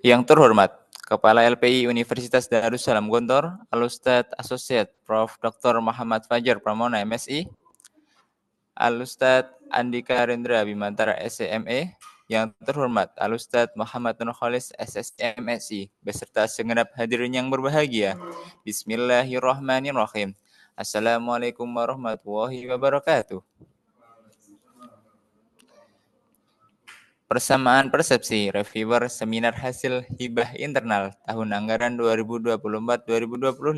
Yang terhormat, Kepala LPI Universitas Darussalam Gontor, Alustad Asosiat Prof. Dr. Muhammad Fajar Pramona MSI, Alustad Andika Rendra Bimantara SCME, yang terhormat Alustad Muhammad Nurkhalis SSMSI, beserta segenap hadirin yang berbahagia. Bismillahirrahmanirrahim. Assalamualaikum warahmatullahi wabarakatuh. Persamaan persepsi reviewer seminar hasil hibah internal tahun anggaran 2024-2025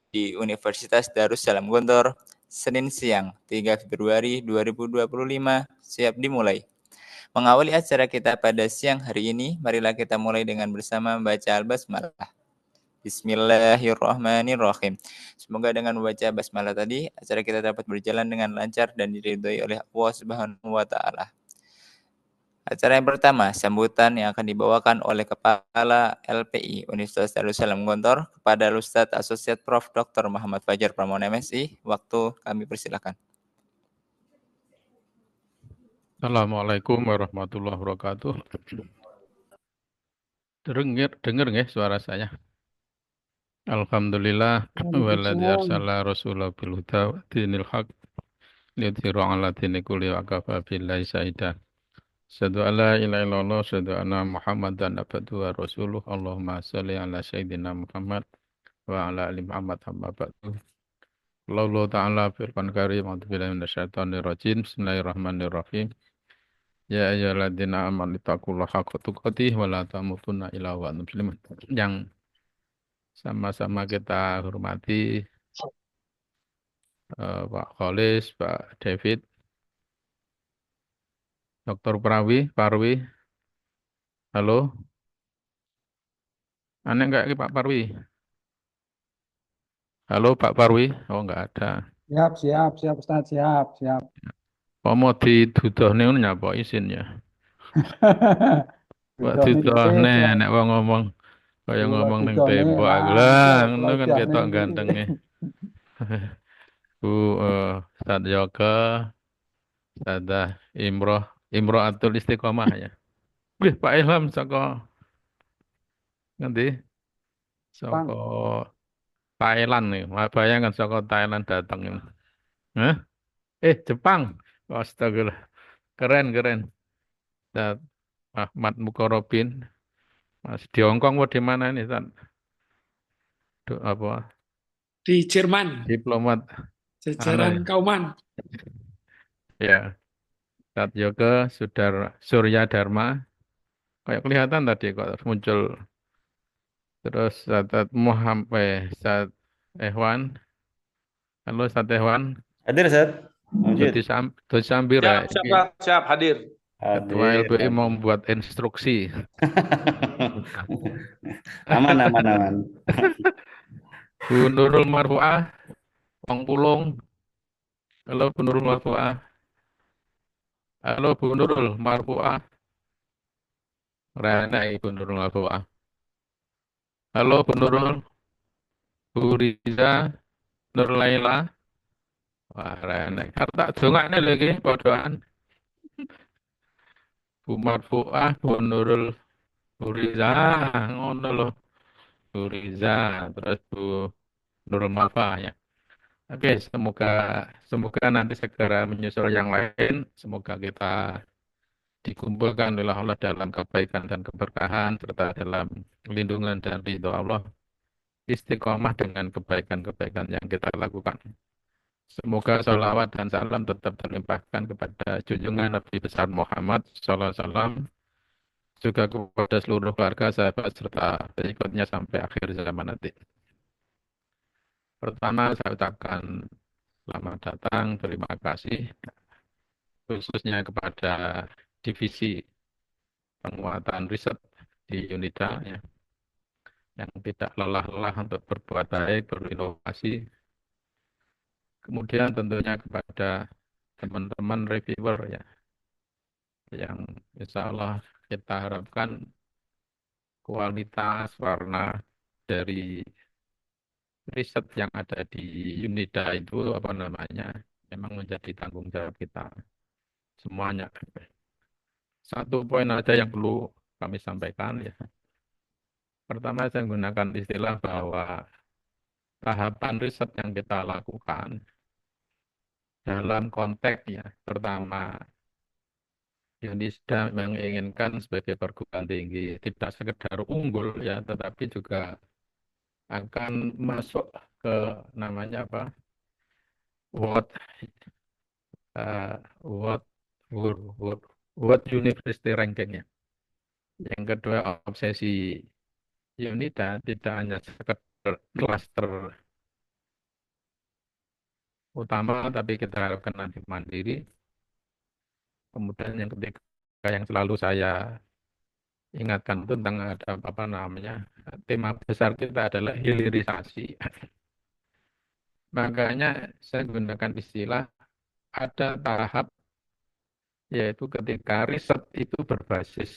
di Universitas Darussalam Gontor, Senin siang 3 Februari 2025 siap dimulai. Mengawali acara kita pada siang hari ini, marilah kita mulai dengan bersama membaca Al-Basmalah. Bismillahirrahmanirrahim. Semoga dengan membaca basmalah tadi, acara kita dapat berjalan dengan lancar dan diridhoi oleh Allah Subhanahu wa Ta'ala. Acara yang pertama, sambutan yang akan dibawakan oleh Kepala LPI Universitas Darussalam Gontor kepada Ustadz Asosiat Prof. Dr. Muhammad Fajar Pramona MSI. Waktu kami persilakan. Assalamualaikum warahmatullahi wabarakatuh. Dengar nggih suara saya? Alhamdulillah walladzi arsala rasulahu bil huda wa dinil haq liyudhhirahu 'ala dini kulli wa kafa billahi shahida. Asyhadu an la ilaha illallah, asyhadu anna Muhammadan abduhu wa rasuluh. Allahumma shalli 'ala sayyidina Muhammad wa 'ala ali Muhammad amma ba'du. Allah ta'ala firman karim, a'udzu billahi minasyaitonir rajim. Bismillahirrahmanirrahim. Ya ayyuhalladzina amanu taqullaha haqqa tuqatih wa la tamutunna illa wa antum muslimun. Yang sama-sama kita hormati Pak Kholis, Pak David, Dr. Parwi. Halo. Aneh enggak Pak Parwi? Halo Pak Parwi. Oh enggak ada. Siap, Ustaz, siap. Apa mau didudohne nyapa isinnya? Pak dudohne nek wong ngomong kaya ngomong ning tembok lah, ngono kan ketok gantenge. Bu Ustaz Yoga, Ustazah Imro'atul Istiqomah ya. Wih, Pak Ilham saka ngendi? Saka Thailand nih. Bayangkan saka Thailand datang ini. Hah? Jepang. Astagfirullah. Keren. Ustaz Ahmad Mukarrabin. Mas di Hongkong di mana ini, Ustaz? Apa? Di Jerman. Diplomat. Jajaran Kauman. Ya. Ustaz Yoga Surya Dharma. Kayak kelihatan tadi kok muncul. Terus Ustaz Muhammad Ustaz Ehwan. Halo Ustaz Ehwan. Hadir Ustaz. Dodi Sambir ya. Siap hadir. Ketua LPI mau membuat instruksi. Aman. Bu Nurul Marfuah, Wong Pulung. Halo Bu Nurul Marfuah. Halo Bu Nurul Marfuah. Rana Ibu Nurul Marfuah. Halo Bu Nurul. Bu Riza, Nur Laila. Wah, Rana. Karena dongaknya lagi podoan. Bu Marfuah, Bu Nurul, Bu Riza, ngono loh. Bu Riza, terus Bu Nurul Marfuah ya. Oke, semoga nanti segera menyusul yang lain. Semoga kita dikumpulkan oleh Allah dalam kebaikan dan keberkahan serta dalam lindungan dan ridho Allah, istiqomah dengan kebaikan-kebaikan yang kita lakukan. Semoga sholawat dan salam tetap terlimpahkan kepada junjungan Nabi besar Muhammad SAW, juga kepada seluruh keluarga, sahabat serta pengikutnya sampai akhir zaman nanti. Pertama, saya ucapkan selamat datang, terima kasih khususnya kepada divisi penguatan riset di UNIDA ya, yang tidak lelah-lelah untuk berbuat baik, berinovasi. Kemudian tentunya kepada teman-teman reviewer ya, yang insya Allah kita harapkan kualitas warna dari riset yang ada di UNIDA itu memang menjadi tanggung jawab kita semuanya. Satu poin aja yang perlu kami sampaikan ya. Pertama saya menggunakan istilah bahwa tahapan riset yang kita lakukan dalam konteks ya, pertama Yunista menginginkan sebagai perguruan tinggi tidak sekedar unggul ya, tetapi juga akan masuk ke namanya apa? World uh, World World World University Ranking ya. Yang kedua obsesi Yunita tidak hanya sekedar klaster utama, tapi kita harapkan nanti mandiri. Kemudian yang ketiga yang selalu saya ingatkan itu tentang ada apa namanya tema besar kita adalah hilirisasi. Makanya saya gunakan istilah ada tahap yaitu ketika riset itu berbasis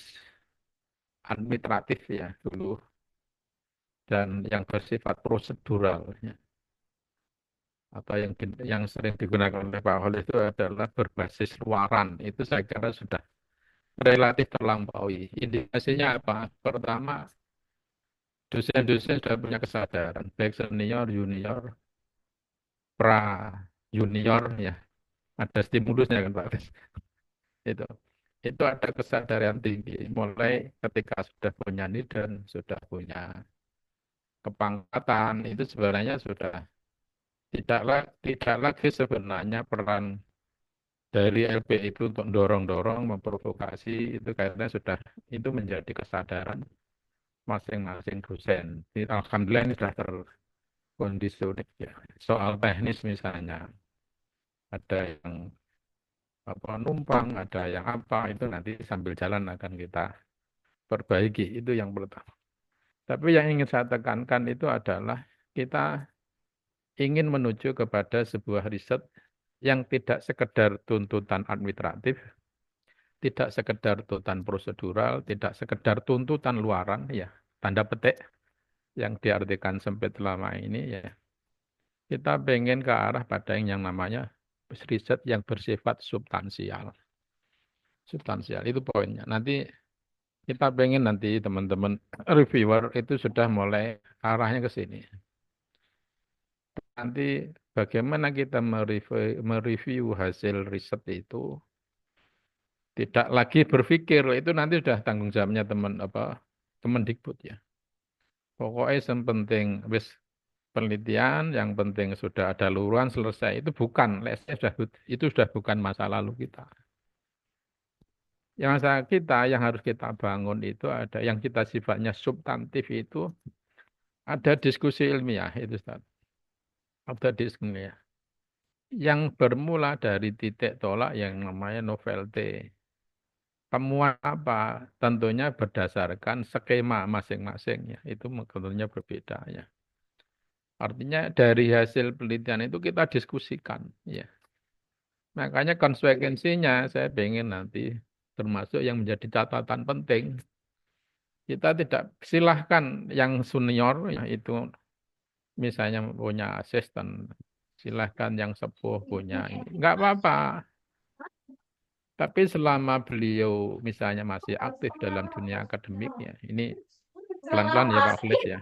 administratif ya dulu dan yang bersifat prosedural ya. Atau yang sering digunakan oleh Pak Holil itu adalah berbasis luaran. Itu saya kira sudah relatif terlampaui. Indikasinya apa? Pertama, dosen-dosen sudah punya kesadaran, baik senior, junior, pra junior ya. Ada stimulusnya kan Pak. Itu. Itu ada kesadaran tinggi mulai ketika sudah punya NIDA dan sudah punya kepangkatan itu sebenarnya sudah tidak lagi sebenarnya peran dari LP itu untuk dorong-dorong, memprovokasi itu kayaknya sudah itu menjadi kesadaran masing-masing dosen. Alhamdulillah ini sudah terkondisioner ya. Soal teknis misalnya ada yang apa numpang, ada yang apa itu nanti sambil jalan akan kita perbaiki itu yang pertama. Tapi yang ingin saya tekankan itu adalah kita ingin menuju kepada sebuah riset yang tidak sekedar tuntutan administratif, tidak sekedar tuntutan prosedural, tidak sekedar tuntutan luaran, ya tanda petik yang diartikan sempit selama ini ya. Kita pengen ke arah pada yang namanya riset yang bersifat substansial. Substansial itu poinnya. Nanti kita pengen nanti teman-teman reviewer itu sudah mulai arahnya ke sini. Nanti bagaimana kita mereview hasil riset itu tidak lagi berpikir itu nanti sudah tanggung jawabnya teman apa Kemendikbud ya. Pokoknya yang penting wis penelitian, yang penting sudah ada luruan selesai itu bukan itu sudah bukan masa lalu kita. Yang masa kita yang harus kita bangun itu ada yang kita sifatnya substantif itu ada diskusi ilmiah itu Ustaz. Ada diskusi ilmiah yang bermula dari titik tolak yang namanya novelty. Temuan apa? Tentunya berdasarkan skema masing-masing ya. Itu tentunya berbeda ya. Artinya dari hasil penelitian itu kita diskusikan ya. Makanya konsekuensinya saya ingin nanti termasuk yang menjadi catatan penting. Kita tidak silahkan yang senior ya itu misalnya punya asisten, silahkan yang sepuh punya ini. Enggak apa-apa. Tapi selama beliau misalnya masih aktif dalam dunia akademiknya, ini pelan-pelan ya Pak Flis ya.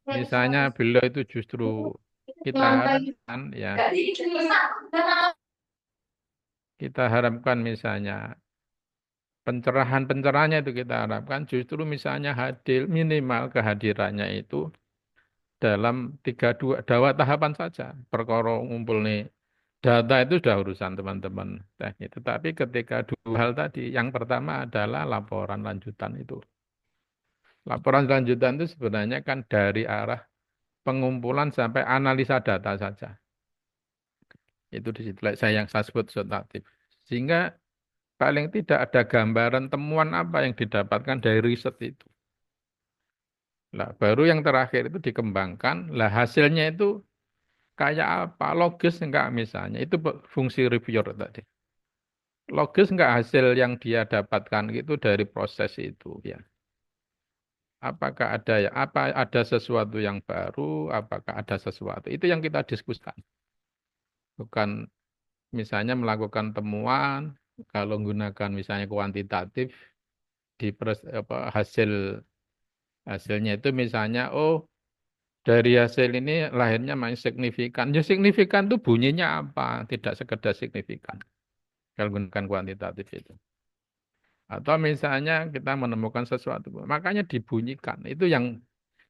Misalnya beliau itu justru kita harapkan ya, kita harapkan misalnya pencerahan-pencerahannya itu kita harapkan justru misalnya hadir minimal kehadirannya itu dalam dua tahapan saja. Perkara ngumpul nih data itu sudah urusan teman-teman teknik. Tetapi ketika dua hal tadi, yang pertama adalah laporan lanjutan itu. Laporan lanjutan itu sebenarnya kan dari arah pengumpulan sampai analisa data saja. Itu di situ saya sebut substantif. Sehingga paling tidak ada gambaran temuan apa yang didapatkan dari riset itu. Nah, baru yang terakhir itu dikembangkan. Lah hasilnya itu kayak apa? Logis enggak misalnya? Itu fungsi reviewer tadi. Logis enggak hasil yang dia dapatkan itu dari proses itu ya. Apakah ada ya? Apa ada sesuatu yang baru? Apakah ada sesuatu? Itu yang kita diskusikan. Bukan misalnya melakukan temuan kalau menggunakan misalnya kuantitatif di hasil Hasilnya itu misalnya, oh dari hasil ini lahirnya masih signifikan. Ya signifikan itu bunyinya apa? Tidak sekedar signifikan. Kalau gunakan kuantitatif itu. Atau misalnya kita menemukan sesuatu, makanya dibunyikan. Itu yang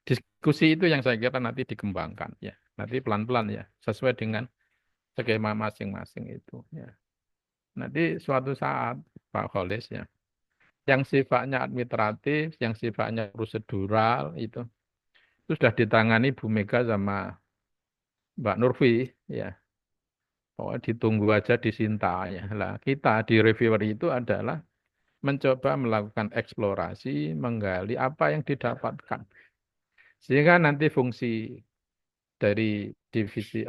diskusi itu yang saya kira nanti dikembangkan ya. Nanti pelan-pelan ya, sesuai dengan skema masing-masing itu ya. Nanti suatu saat Pak Kholis ya, yang sifatnya administratif, yang sifatnya prosedural itu sudah ditangani Bu Mega sama Mbak Nurfi ya. Pokoknya ditunggu aja di Sinta ya. Lah kita di reviewer itu adalah mencoba melakukan eksplorasi, menggali apa yang didapatkan. Sehingga nanti fungsi dari divisi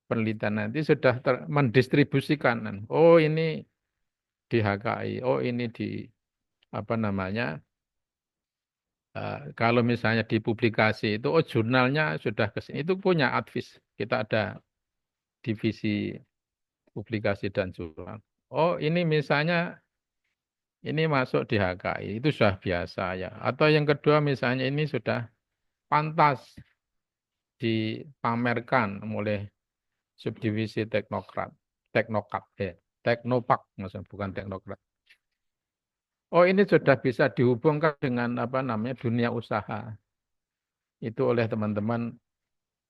penelitian nanti sudah mendistribusikan. Oh ini di HKI, oh ini di apa namanya? Kalau misalnya di publikasi itu, oh jurnalnya sudah ke sini. Itu punya advis. Kita ada divisi publikasi dan jurnal. Oh ini misalnya ini masuk di HKI, itu sudah biasa ya. Atau yang kedua misalnya ini sudah pantas dipamerkan oleh subdivisi teknopak maksudnya bukan teknokrat. Oh ini sudah bisa dihubungkan dengan apa namanya dunia usaha. Itu oleh teman-teman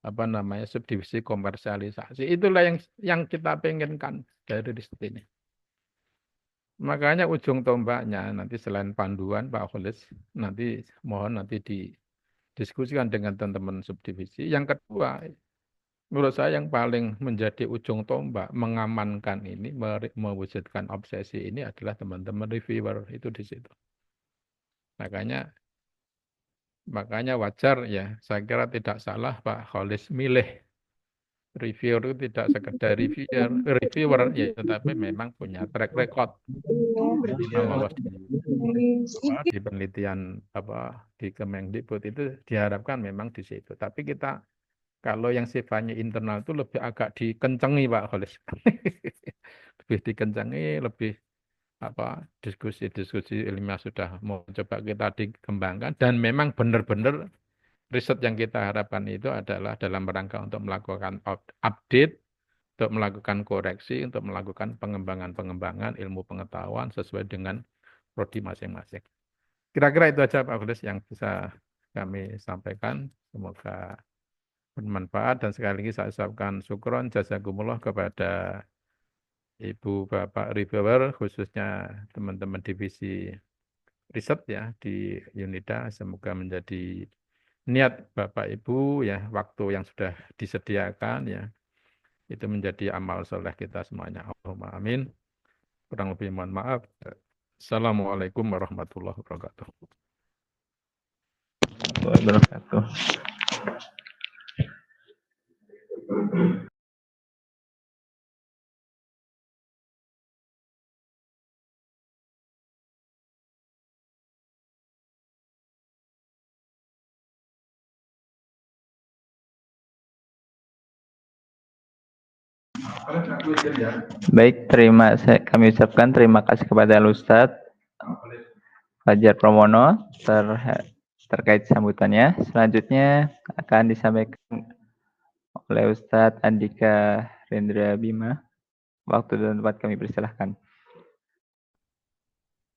apa namanya subdivisi komersialisasi. Itulah yang kita pengenkan dari riset ini. Makanya ujung tombaknya nanti selain panduan Pak Kholis, nanti mohon nanti didiskusikan dengan teman-teman subdivisi. Yang kedua, menurut saya yang paling menjadi ujung tombak mengamankan ini, mewujudkan obsesi ini adalah teman-teman reviewer itu di situ. Makanya wajar ya, saya kira tidak salah Pak Kholis milih reviewer itu tidak sekedar reviewer ya, tetapi memang punya track record minimal lolos di penelitian di Kemendikbud itu diharapkan memang di situ. Tapi kita kalau yang sifatnya internal itu lebih agak dikencengi Pak Kholis. Lebih dikencengi, lebih diskusi-diskusi ilmiah sudah mau coba kita dikembangkan dan memang benar-benar riset yang kita harapkan itu adalah dalam rangka untuk melakukan update, untuk melakukan koreksi, untuk melakukan pengembangan ilmu pengetahuan sesuai dengan prodi masing-masing. Kira-kira itu aja Pak Kholis yang bisa kami sampaikan. Semoga bermanfaat dan sekali lagi saya ucapkan syukron jazakumullah kepada Ibu Bapak reviewer khususnya teman-teman divisi riset ya di Unida. Semoga menjadi niat Bapak Ibu ya waktu yang sudah disediakan ya itu menjadi amal soleh kita semuanya. Allahumma amin. Kurang lebih mohon maaf. Assalamualaikum warahmatullahi wabarakatuh. Wabarakatuh. Baik, kami ucapkan terima kasih kepada Ustadz Fajar Pramono terkait sambutannya. Selanjutnya akan disampaikan oleh Ustadz Andika Rendra Bima. Waktu dan tempat kami persilahkan.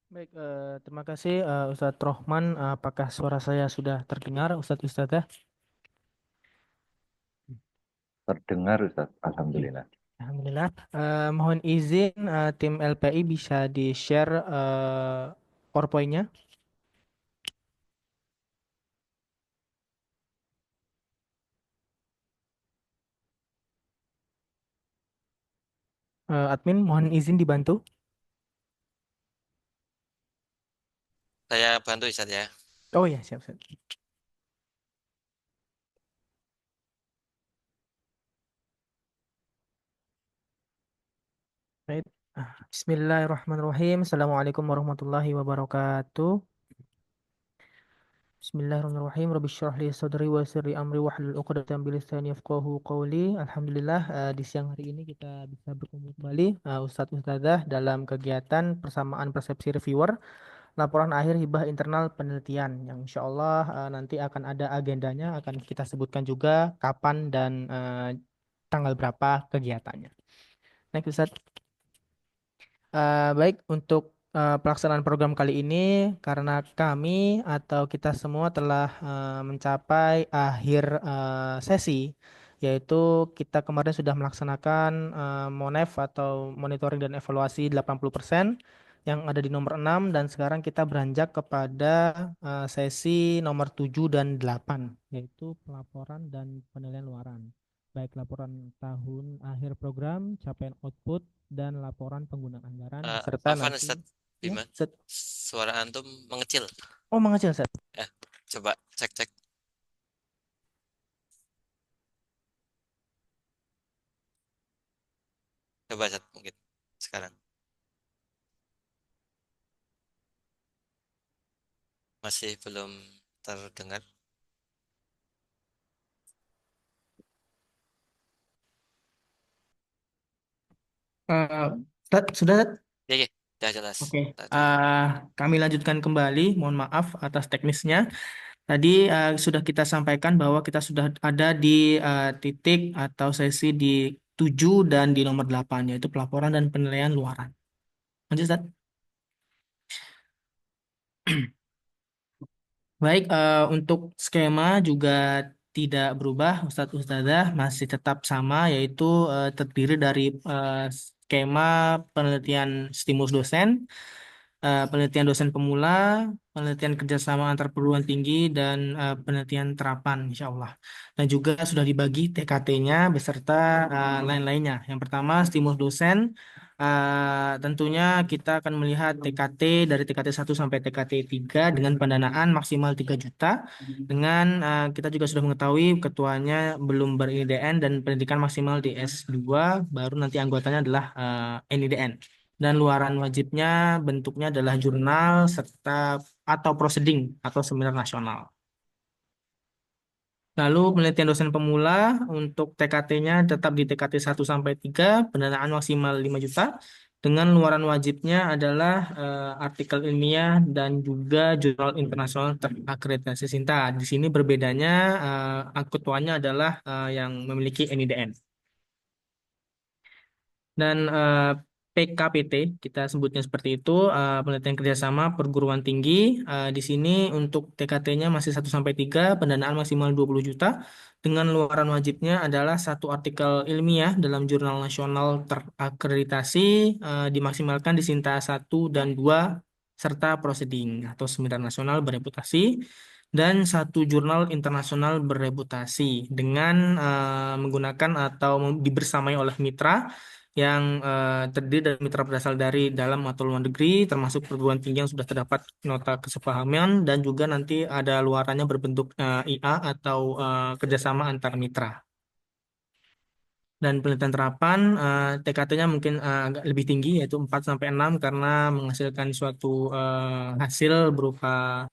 Baik, terima kasih Ustadz Rohman. Apakah suara saya sudah terdengar, Ustadzah? Terdengar Ustaz, alhamdulillah. Alhamdulillah. Mohon izin tim LPI bisa di-share PowerPoint-nya. Admin, mohon izin dibantu. Saya bantu Ustaz ya. Oh ya, siap. Baik. Bismillahirrahmanirrahim. Assalamualaikum warahmatullahi wabarakatuh. Bismillahirrahmanirrahim. Rabbi syrah li sadri wa yassir li amri wahlul 'uqdatam min lisani yafqahu qawli. Alhamdulillah di siang hari ini kita bisa berkumpul kembali Ustadz Ustadzah dalam kegiatan persamaan persepsi reviewer laporan akhir hibah internal penelitian yang insya Allah nanti akan ada agendanya, akan kita sebutkan juga kapan dan tanggal berapa kegiatannya. Next, Ustaz. Baik, untuk pelaksanaan program kali ini, karena kami atau kita semua telah mencapai akhir sesi, yaitu kita kemarin sudah melaksanakan MONEF atau monitoring dan evaluasi 80% yang ada di nomor 6, dan sekarang kita beranjak kepada sesi nomor 7 dan 8, yaitu pelaporan dan penilaian luaran. Baik laporan tahun akhir program, capaian output, dan laporan penggunaan anggaran serta Afwan nanti Ustadz ya, Bima, Ustaz. suara antum mengecil. Oh, mengecil, Ustaz. Coba cek. Coba Ustadz, mungkin sekarang masih belum terdengar. Ustaz, sudah, Ustaz? Ya, udah jelas. Oke, Tadi kami lanjutkan kembali. Mohon maaf atas teknisnya. Tadi sudah kita sampaikan bahwa kita sudah ada di titik atau sesi di 7 dan di nomor 8, yaitu pelaporan dan penilaian luaran. Lanjut, Ustaz. Baik, untuk skema juga tidak berubah, Ustadz Ustadzah masih tetap sama, yaitu terdiri dari skema penelitian stimulus dosen, penelitian dosen pemula, penelitian kerjasama antar perguruan tinggi, dan penelitian terapan, insya Allah. Dan juga sudah dibagi TKT-nya beserta lain-lainnya. Yang pertama, stimulus dosen. Tentunya kita akan melihat TKT dari TKT 1 sampai TKT 3 dengan pendanaan maksimal 3 juta. Dengan kita juga sudah mengetahui ketuanya belum ber-NIDN dan pendidikan maksimal di S2, baru nanti anggotanya adalah NIDN. Dan luaran wajibnya bentuknya adalah jurnal serta atau proceeding atau seminar nasional. Lalu penelitian dosen pemula untuk TKT-nya tetap di TKT 1 sampai 3, pendanaan maksimal 5 juta. Dengan luaran wajibnya adalah artikel ilmiah dan juga jurnal internasional terakreditasi SINTA. Di sini berbedanya ketuanya adalah yang memiliki NIDN. Dan PKPT, kita sebutnya seperti itu, penelitian kerjasama perguruan tinggi. Di sini untuk TKT-nya masih 1 sampai 3, pendanaan maksimal 20 juta. Dengan luaran wajibnya adalah 1 artikel ilmiah dalam jurnal nasional terakreditasi, dimaksimalkan di SINTA 1 dan 2, serta proceeding atau seminar nasional bereputasi, dan 1 jurnal internasional bereputasi dengan menggunakan atau dibersamai oleh mitra yang terdiri dari mitra berasal dari dalam atau luar negeri, termasuk perguruan tinggi yang sudah terdapat nota kesepahaman, dan juga nanti ada luarannya berbentuk IA atau kerjasama antar mitra. Dan penelitian terapan TKT-nya mungkin agak lebih tinggi, yaitu 4 sampai 6, karena menghasilkan suatu hasil berupa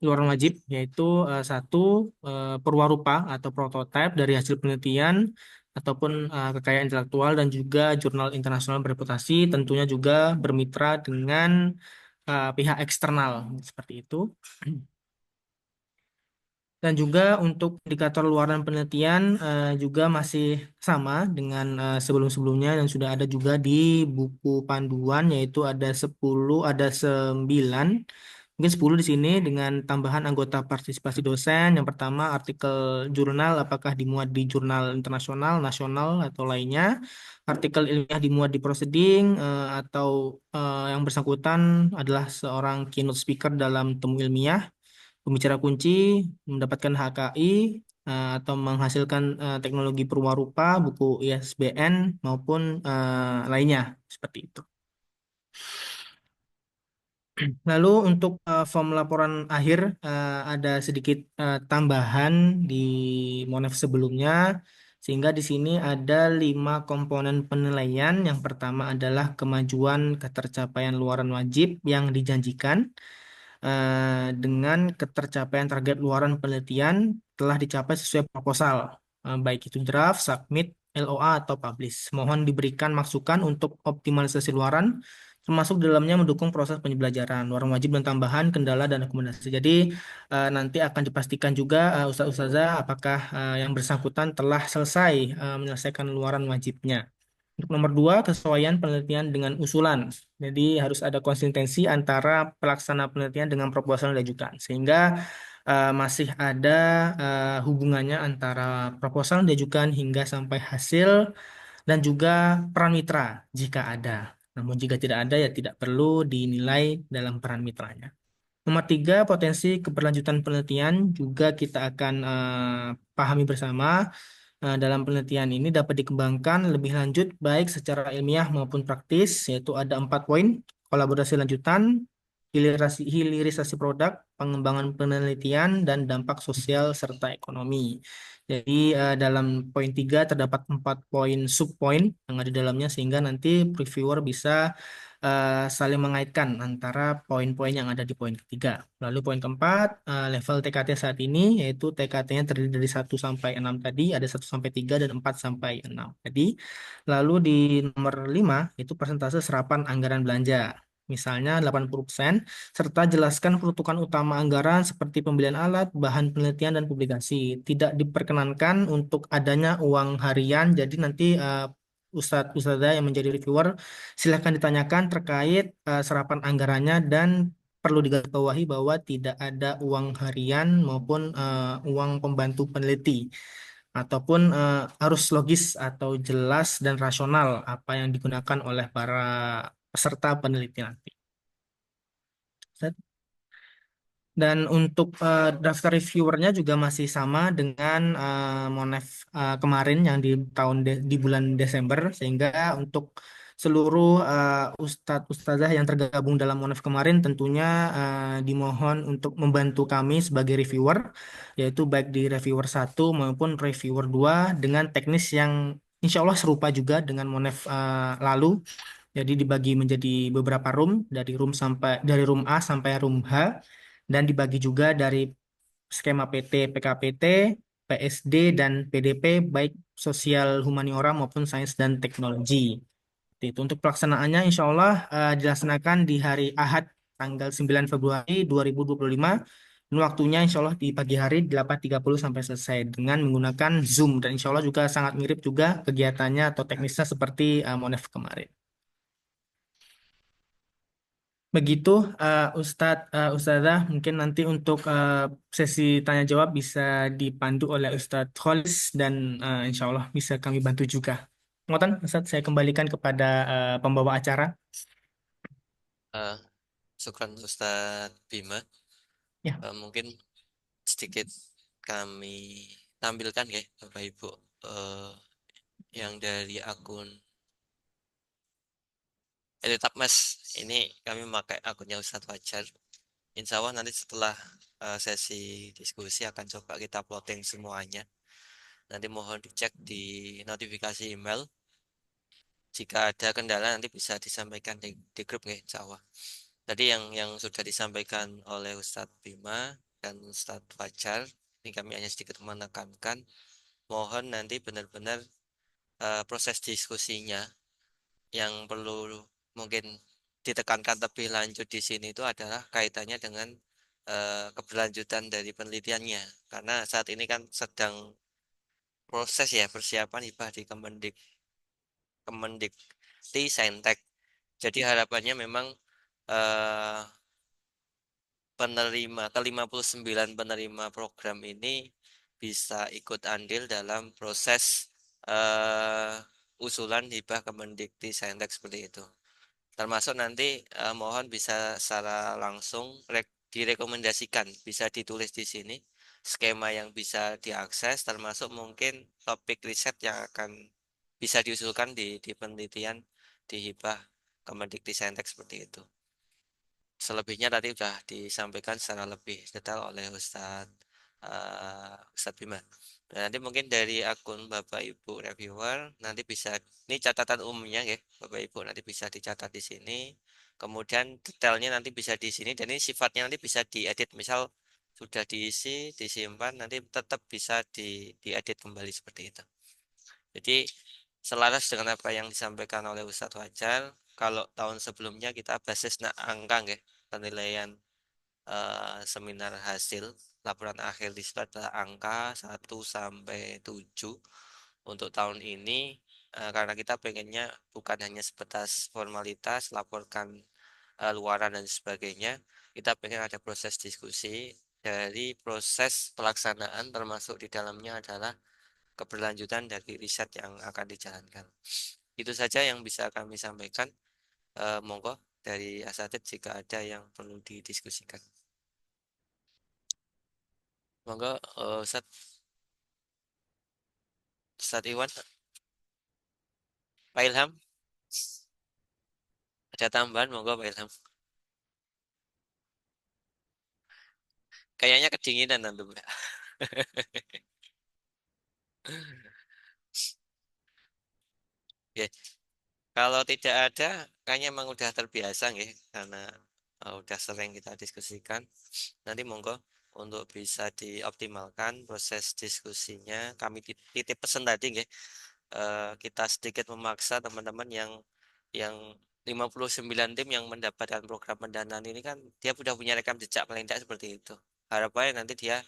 luaran wajib, yaitu 1 perwarupa atau prototipe dari hasil penelitian ataupun kekayaan intelektual, dan juga jurnal internasional bereputasi, tentunya juga bermitra dengan pihak eksternal seperti itu. Dan juga untuk indikator luaran penelitian juga masih sama dengan sebelum-sebelumnya, dan sudah ada juga di buku panduan, yaitu ada 10, ada 9. Mungkin 10 di sini dengan tambahan anggota partisipasi dosen. Yang pertama, artikel jurnal apakah dimuat di jurnal internasional, nasional, atau lainnya. Artikel ilmiah dimuat di proceeding, atau yang bersangkutan adalah seorang keynote speaker dalam temu ilmiah, pembicara kunci, mendapatkan HKI, atau menghasilkan teknologi perwarupa, buku ISBN, maupun lainnya, seperti itu. Lalu untuk form laporan akhir ada sedikit tambahan di MONEF sebelumnya, sehingga di sini ada 5 komponen penilaian. Yang pertama adalah kemajuan ketercapaian luaran wajib yang dijanjikan dengan ketercapaian target luaran penelitian telah dicapai sesuai proposal, baik itu draft, submit, LOA, atau publish. Mohon diberikan masukan untuk optimalisasi luaran termasuk dalamnya mendukung proses pembelajaran, warung wajib dan tambahan, kendala dan akomodasi. Jadi nanti akan dipastikan juga Ustazah apakah yang bersangkutan telah selesai menyelesaikan luaran wajibnya. Untuk nomor dua, kesesuaian penelitian dengan usulan. Jadi harus ada konsistensi antara pelaksana penelitian dengan proposal yang diajukan. Sehingga masih ada hubungannya antara proposal yang diajukan hingga sampai hasil dan juga peran mitra jika ada. Namun jika tidak ada ya tidak perlu dinilai dalam peran mitranya. Nomor tiga, potensi keberlanjutan penelitian juga kita akan pahami bersama. Dalam penelitian ini dapat dikembangkan lebih lanjut baik secara ilmiah maupun praktis, yaitu ada 4 poin: kolaborasi lanjutan, hilirisasi produk, pengembangan penelitian, dan dampak sosial serta ekonomi. Jadi dalam poin 3 terdapat 4 poin subpoin yang ada di dalamnya sehingga nanti reviewer bisa saling mengaitkan antara poin-poin yang ada di poin ketiga. Lalu poin keempat, level TKT saat ini yaitu TKT-nya terdiri dari 1 sampai 6 tadi, ada 1 sampai 3 dan 4 sampai 6 tadi. Lalu di nomor 5 itu persentase serapan anggaran belanja. Misalnya 80%, serta jelaskan peruntukan utama anggaran seperti pembelian alat, bahan penelitian, dan publikasi. Tidak diperkenankan untuk adanya uang harian, jadi nanti Ustadzah yang menjadi reviewer silahkan ditanyakan terkait serapan anggarannya dan perlu digarisbawahi bahwa tidak ada uang harian maupun uang pembantu peneliti ataupun harus logis atau jelas dan rasional apa yang digunakan oleh para peserta peneliti nanti. Dan untuk daftar reviewernya juga masih sama dengan Monef kemarin yang di bulan Desember, sehingga untuk seluruh ustadzah yang tergabung dalam Monef kemarin tentunya dimohon untuk membantu kami sebagai reviewer, yaitu baik di reviewer 1 maupun reviewer 2 dengan teknis yang insya Allah serupa juga dengan Monef lalu. Jadi dibagi menjadi beberapa room dari room A sampai room H, dan dibagi juga dari skema PT, PKPT, PSD, dan PDP baik sosial humaniora maupun sains dan teknologi. Itu untuk pelaksanaannya insya Allah dilaksanakan di hari Ahad tanggal 9 Februari 2025. Dan waktunya insya Allah di pagi hari 8.30 sampai selesai dengan menggunakan Zoom. Dan insya Allah juga sangat mirip juga kegiatannya atau teknisnya seperti Monef kemarin. Begitu Ustadzah, mungkin nanti untuk sesi tanya jawab bisa dipandu oleh Ustadz Kholis dan insya Allah bisa kami bantu juga. Ngoten, Ustadz, saya kembalikan kepada pembawa acara. Eh, Syukran Ustadz Bima. Ya. Mungkin sedikit kami tampilkan ya Bapak Ibu yang dari akun Editab Mas. Ini kami memakai akunnya Ustadz Fajar. Insya Allah nanti setelah sesi diskusi akan coba kita plotting semuanya. Nanti mohon dicek di notifikasi email. Jika ada kendala nanti bisa disampaikan di grup ya, insya Allah. Tadi yang sudah disampaikan oleh Ustadz Bima dan Ustadz Fajar, ini kami hanya sedikit menekankan, mohon nanti benar-benar proses diskusinya yang perlu mungkin ditekankan lebih lanjut di sini itu adalah kaitannya dengan keberlanjutan dari penelitiannya, karena saat ini kan sedang proses ya persiapan hibah di Kemendikti Saintek. Jadi harapannya memang penerima ke-59 penerima program ini bisa ikut andil dalam proses usulan hibah Kemendikti Saintek seperti itu. Termasuk nanti mohon bisa secara langsung direkomendasikan, bisa ditulis di sini skema yang bisa diakses, termasuk mungkin topik riset yang akan bisa diusulkan di penelitian di hibah Kemendikti Saintek seperti itu. Selebihnya tadi sudah disampaikan secara lebih detail oleh Ustadz Bima. Dan nanti mungkin dari akun Bapak Ibu reviewer nanti bisa, ini catatan umumnya ya Bapak Ibu, nanti bisa dicatat di sini. Kemudian detailnya nanti bisa di sini, dan ini sifatnya nanti bisa diedit. Misal sudah diisi, disimpan, nanti tetap bisa diedit kembali seperti itu. Jadi selaras dengan apa yang disampaikan oleh Ustadz Fajar, kalau tahun sebelumnya kita basis angka nggih, penilaian seminar hasil laporan akhir di situ adalah angka 1 sampai 7. Untuk tahun ini karena kita pengennya bukan hanya sebatas formalitas laporkan luaran dan sebagainya, kita pengen ada proses diskusi dari proses pelaksanaan, termasuk di dalamnya adalah keberlanjutan dari riset yang akan dijalankan. Itu saja yang bisa kami sampaikan. Monggo dari asatidz jika ada yang perlu didiskusikan. Monggo Ustadz Iwan, Pak Ilham, ada tambahan? Monggo Pak Ilham. Kayaknya kedinginan nanti Mbak. Oke. Kalau tidak ada, kayaknya emang udah terbiasa nggih, karena udah sering kita diskusikan. Nanti monggo untuk bisa dioptimalkan proses diskusinya. Kami titip pesan tadi nggih, kita sedikit memaksa teman-teman yang 59 tim yang mendapatkan program pendanaan ini kan dia sudah punya rekam jejak paling tidak seperti itu. Harapannya nanti dia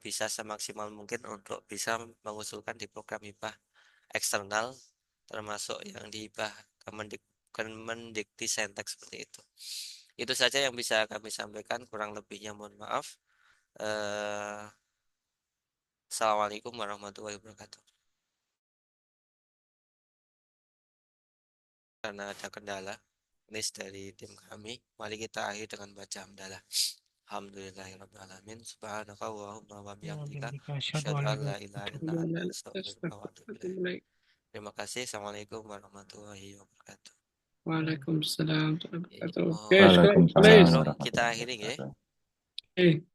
bisa semaksimal mungkin untuk bisa mengusulkan di program hibah eksternal, termasuk yang dihibah Kemendikti Sentek seperti itu. Itu saja yang bisa kami sampaikan, kurang lebihnya mohon maaf. Assalamualaikum warahmatullahi wabarakatuh. Karena ada kendala teknis dari tim kami, mari kita akhiri dengan baca hamdalah. Alhamdulillahirrahmanirrahim. Subhanakallahumma wa bihamdika asyhadu an la ilaha illa anta astaghfiruka wa atubu ilaik. Terima kasih. Assalamualaikum warahmatullahi wabarakatuh. Waalaikumsalam warahmatullahi wabarakatuh. Mohon Oke, Waalaikumsalam izin please. kita akhiri ya. warahmatullahi wabarakatuh. Oke.